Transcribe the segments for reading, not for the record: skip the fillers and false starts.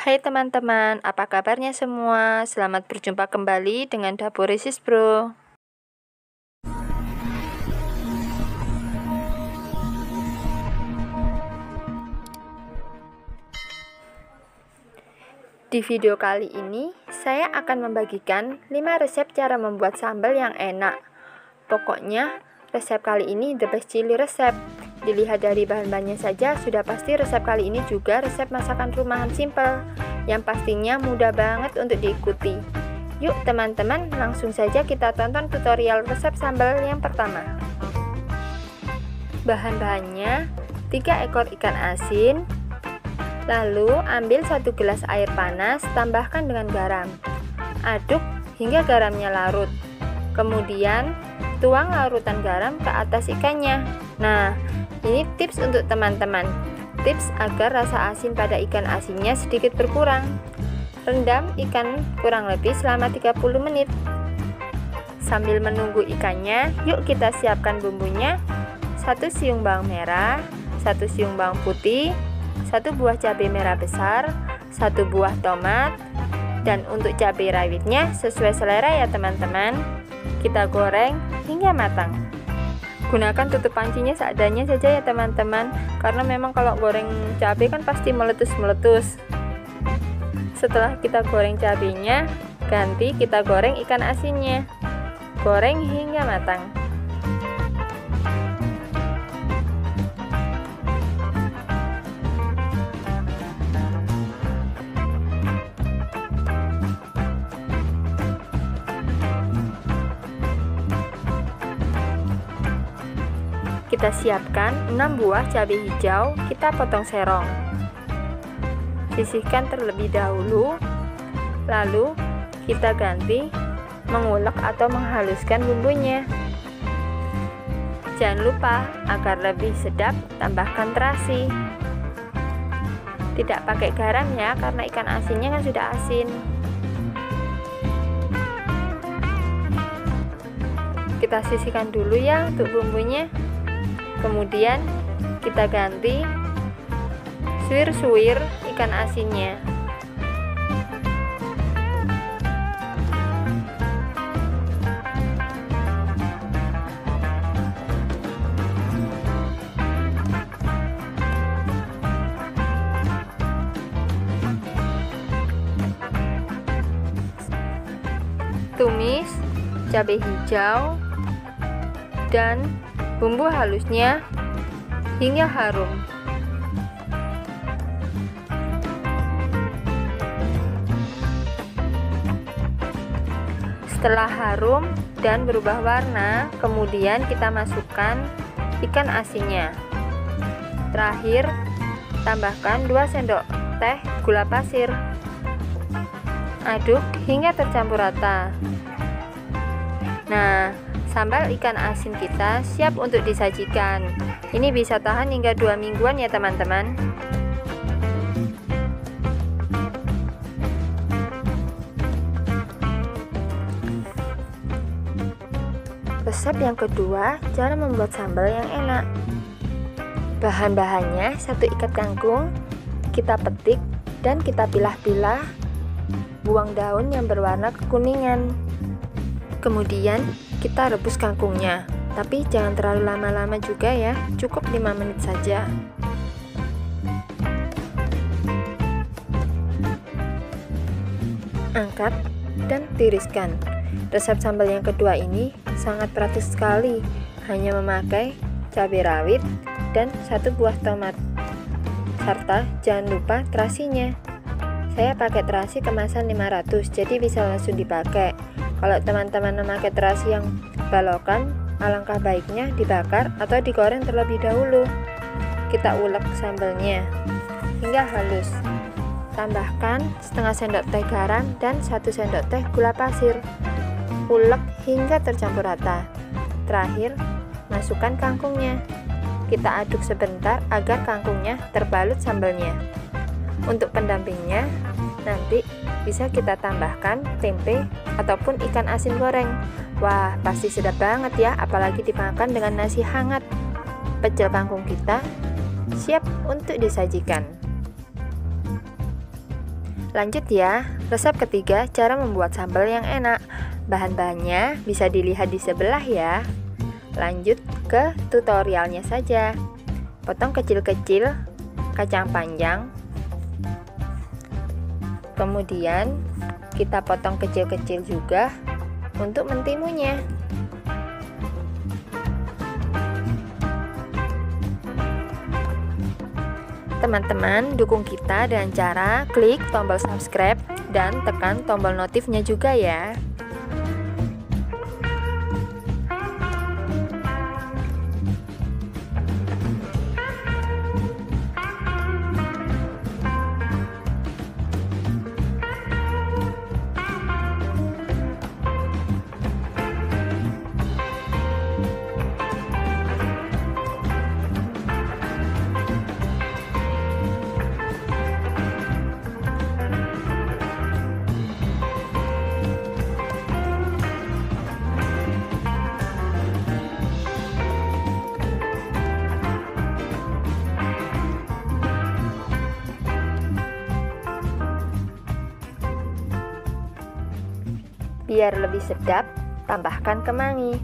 Hai teman-teman, apa kabarnya semua? Selamat berjumpa kembali dengan Dapur Risis Bro. Di video kali ini, saya akan membagikan 5 resep cara membuat sambal yang enak. Pokoknya, resep kali ini the best chili resep. Dilihat dari bahan-bahannya saja, sudah pasti resep kali ini juga resep masakan rumahan simple, yang pastinya mudah banget untuk diikuti. Yuk teman-teman, langsung saja kita tonton tutorial resep sambal yang pertama. Bahan-bahannya, 3 ekor ikan asin. Lalu ambil 1 gelas air panas, tambahkan dengan garam. Aduk hingga garamnya larut. Kemudian tuang larutan garam ke atas ikannya. Nah, ini tips untuk teman-teman. Tips agar rasa asin pada ikan asinnya sedikit berkurang. Rendam ikan kurang lebih selama 30 menit. Sambil menunggu ikannya, yuk kita siapkan bumbunya. 1 siung bawang merah, 1 siung bawang putih, 1 buah cabai merah besar, 1 buah tomat, dan untuk cabai rawitnya sesuai selera ya teman-teman. Kita goreng hingga matang. Gunakan tutup pancinya seadanya saja ya teman-teman, karena memang kalau goreng cabai kan pasti meletus-meletus. Setelah kita goreng cabainya, ganti kita goreng ikan asinnya. Goreng hingga matang. Kita siapkan 6 buah cabai hijau, kita potong serong. Sisihkan terlebih dahulu, lalu kita ganti mengulek atau menghaluskan bumbunya. Jangan lupa, agar lebih sedap, tambahkan terasi. Tidak pakai garam ya, karena ikan asinnya kan sudah asin. Kita sisihkan dulu ya untuk bumbunya. Kemudian kita ganti suwir-suwir ikan asinnya. Tumis cabai hijau dan bumbu halusnya hingga harum. Setelah harum dan berubah warna, kemudian kita masukkan ikan asinnya. Terakhir, tambahkan 2 sendok teh gula pasir. Aduk hingga tercampur rata. Nah, sambal ikan asin kita siap untuk disajikan. Ini bisa tahan hingga 2 mingguan ya teman-teman. Resep yang kedua, cara membuat sambal yang enak. Bahan-bahannya 1 ikat kangkung, kita petik dan kita pilah-pilah. Buang daun yang berwarna kekuningan. Kemudian kita rebus kangkungnya, tapi jangan terlalu lama-lama juga ya, cukup 5 menit saja. Angkat dan tiriskan. Resep sambal yang kedua ini sangat praktis sekali, hanya memakai cabai rawit dan 1 buah tomat, serta jangan lupa terasinya. Saya pakai terasi kemasan 500, jadi bisa langsung dipakai. Kalau teman-teman memakai terasi yang balokan, alangkah baiknya dibakar atau digoreng terlebih dahulu. Kita ulek sambalnya hingga halus. Tambahkan setengah sendok teh garam dan 1 sendok teh gula pasir. Ulek hingga tercampur rata. Terakhir, masukkan kangkungnya. Kita aduk sebentar agar kangkungnya terbalut sambalnya. Untuk pendampingnya, nanti bisa kita tambahkan tempe ataupun ikan asin goreng. Wah, pasti sedap banget ya, apalagi dimakan dengan nasi hangat. Pecel kangkung kita siap untuk disajikan. Lanjut ya, resep ketiga cara membuat sambal yang enak. Bahan-bahannya bisa dilihat di sebelah ya. Lanjut ke tutorialnya saja. Potong kecil-kecil kacang panjang. Kemudian kita potong kecil-kecil juga untuk mentimunya. Teman-teman, dukung kita dengan cara klik tombol subscribe dan tekan tombol notifnya juga ya. Biar lebih sedap, tambahkan kemangi.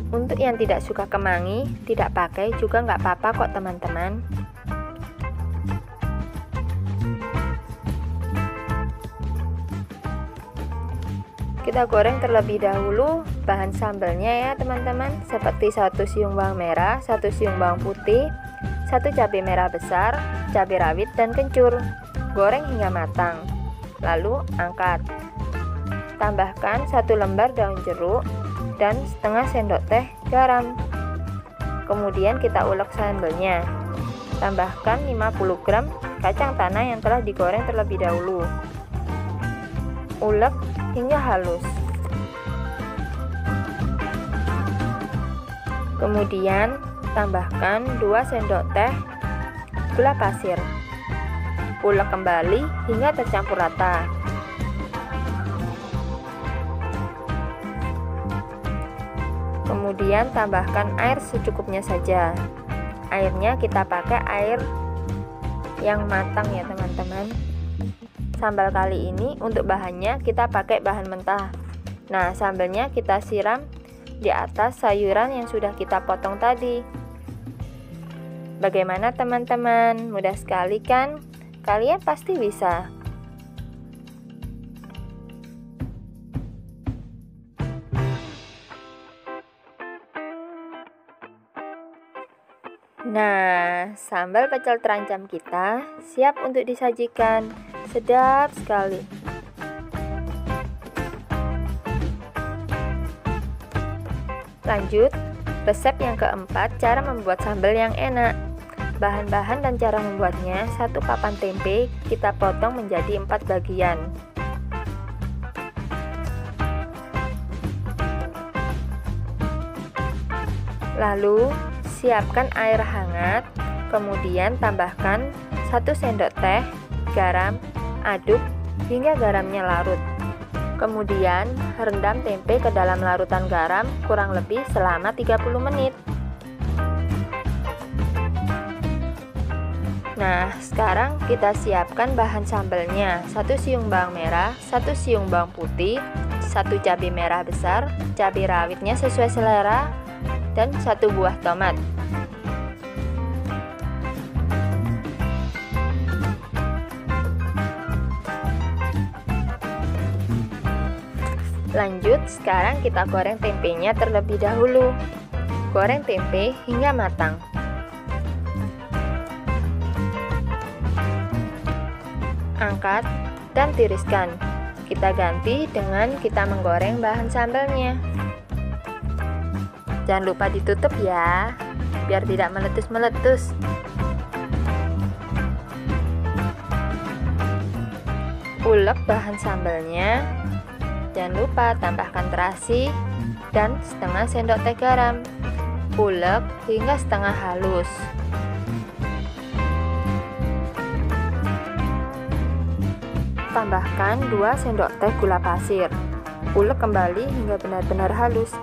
Untuk yang tidak suka kemangi, tidak pakai juga nggak apa-apa kok teman-teman. Kita goreng terlebih dahulu bahan sambalnya ya teman-teman, seperti 1 siung bawang merah, 1 siung bawang putih, 1 cabai merah besar, cabai rawit dan kencur. Goreng hingga matang. Lalu angkat. Tambahkan 1 lembar daun jeruk dan setengah sendok teh garam. Kemudian kita ulek sambalnya. Tambahkan 50 gram kacang tanah yang telah digoreng terlebih dahulu. Ulek hingga halus. Kemudian tambahkan 2 sendok teh gula pasir. Ulek kembali hingga tercampur rata. Kemudian tambahkan air secukupnya saja. Airnya kita pakai air yang matang ya teman-teman. Sambal kali ini untuk bahannya kita pakai bahan mentah. Nah, sambalnya kita siram di atas sayuran yang sudah kita potong tadi. Bagaimana teman-teman? Mudah sekali kan? Kalian pasti bisa. Nah, sambal pecel terancam kita siap untuk disajikan. Sedap sekali. Lanjut, resep yang keempat, cara membuat sambal yang enak. Bahan-bahan dan cara membuatnya: 1 papan tempe kita potong menjadi 4 bagian. Lalu siapkan air hangat, kemudian tambahkan 1 sendok teh garam, aduk hingga garamnya larut. Kemudian rendam tempe ke dalam larutan garam kurang lebih selama 30 menit. Nah, sekarang kita siapkan bahan sambalnya: 1 siung bawang merah, 1 siung bawang putih, 1 cabai merah besar, cabai rawitnya sesuai selera, dan 1 buah tomat. Lanjut, sekarang kita goreng tempenya terlebih dahulu. Goreng tempe hingga matang. Angkat dan tiriskan. Kita ganti dengan kita menggoreng bahan sambalnya. Jangan lupa ditutup ya, biar tidak meletus-meletus. Ulek bahan sambalnya. Jangan lupa tambahkan terasi dan setengah sendok teh garam. Ulek hingga setengah halus. Tambahkan 2 sendok teh gula pasir. Ulek kembali hingga benar-benar halus.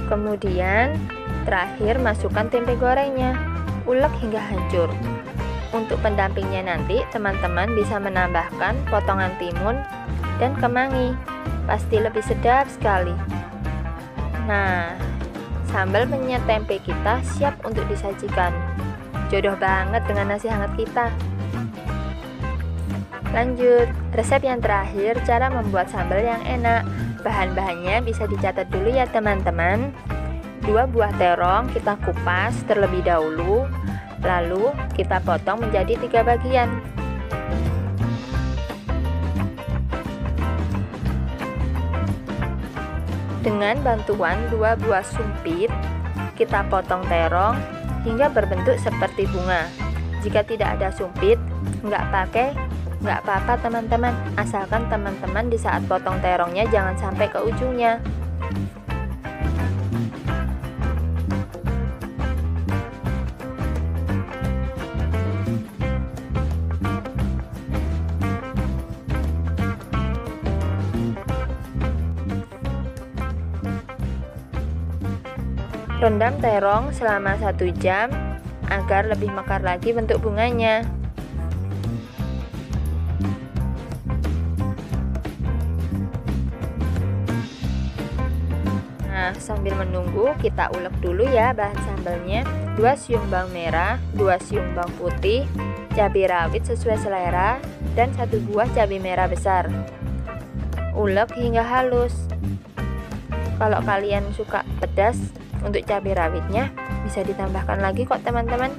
Kemudian Terakhir, masukkan tempe gorengnya, ulek hingga hancur. Untuk pendampingnya nanti, teman-teman bisa menambahkan potongan timun dan kemangi. Pasti lebih sedap sekali. Nah, sambal penyet tempe kita siap untuk disajikan. Jodoh banget dengan nasi hangat kita. Lanjut, resep yang terakhir, cara membuat sambal yang enak. Bahan-bahannya bisa dicatat dulu ya teman-teman. 2 buah terong kita kupas terlebih dahulu, lalu kita potong menjadi 3 bagian. Dengan bantuan 2 buah sumpit, kita potong terong hingga berbentuk seperti bunga. Jika tidak ada sumpit, nggak apa-apa teman-teman, asalkan teman-teman di saat potong terongnya jangan sampai ke ujungnya. Rendam terong selama 1 jam agar lebih mekar lagi bentuk bunganya. Nah, sambil menunggu kita ulek dulu ya bahan sambalnya. 2 siung bawang merah, 2 siung bawang putih, cabai rawit sesuai selera, dan 1 buah cabai merah besar. Ulek hingga halus. Kalau kalian suka pedas untuk cabai rawitnya, bisa ditambahkan lagi kok teman-teman.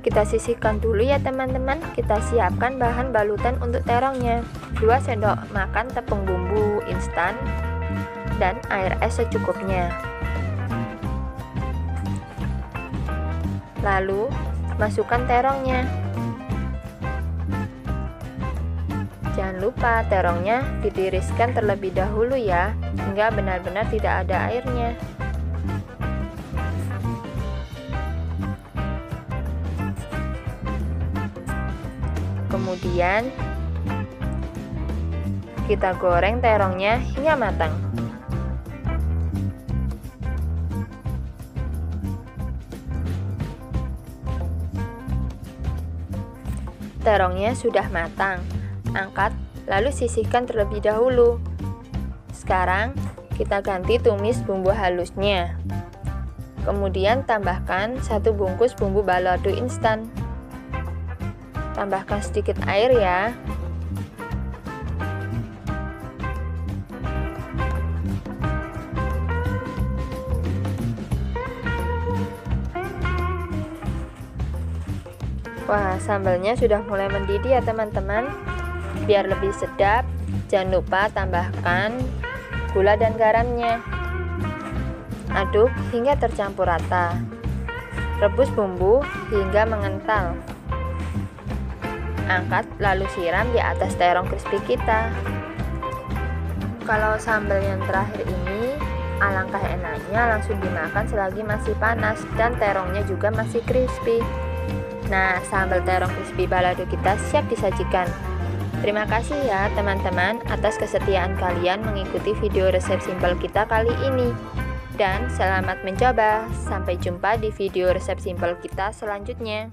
Kita sisihkan dulu ya teman-teman. Kita siapkan bahan balutan untuk terongnya. 2 sendok makan tepung bumbu instan dan air es secukupnya. Lalu masukkan terongnya. Jangan lupa terongnya ditiriskan terlebih dahulu ya, hingga benar-benar tidak ada airnya. Kemudian kita goreng terongnya hingga matang. Terongnya sudah matang. Angkat, lalu sisihkan terlebih dahulu. Sekarang kita ganti tumis bumbu halusnya. Kemudian tambahkan 1 bungkus bumbu balado instan. Tambahkan sedikit air ya. Wah, sambalnya sudah mulai mendidih ya teman-teman. Biar lebih sedap, jangan lupa tambahkan gula dan garamnya. Aduk hingga tercampur rata. Rebus bumbu hingga mengental. Angkat lalu siram di atas terong crispy kita. Kalau sambal yang terakhir ini, alangkah enaknya langsung dimakan selagi masih panas dan terongnya juga masih crispy. Nah, sambal terong crispy balado kita siap disajikan. Terima kasih ya teman-teman atas kesetiaan kalian mengikuti video resep simpel kita kali ini. Dan selamat mencoba. Sampai jumpa di video resep simpel kita selanjutnya.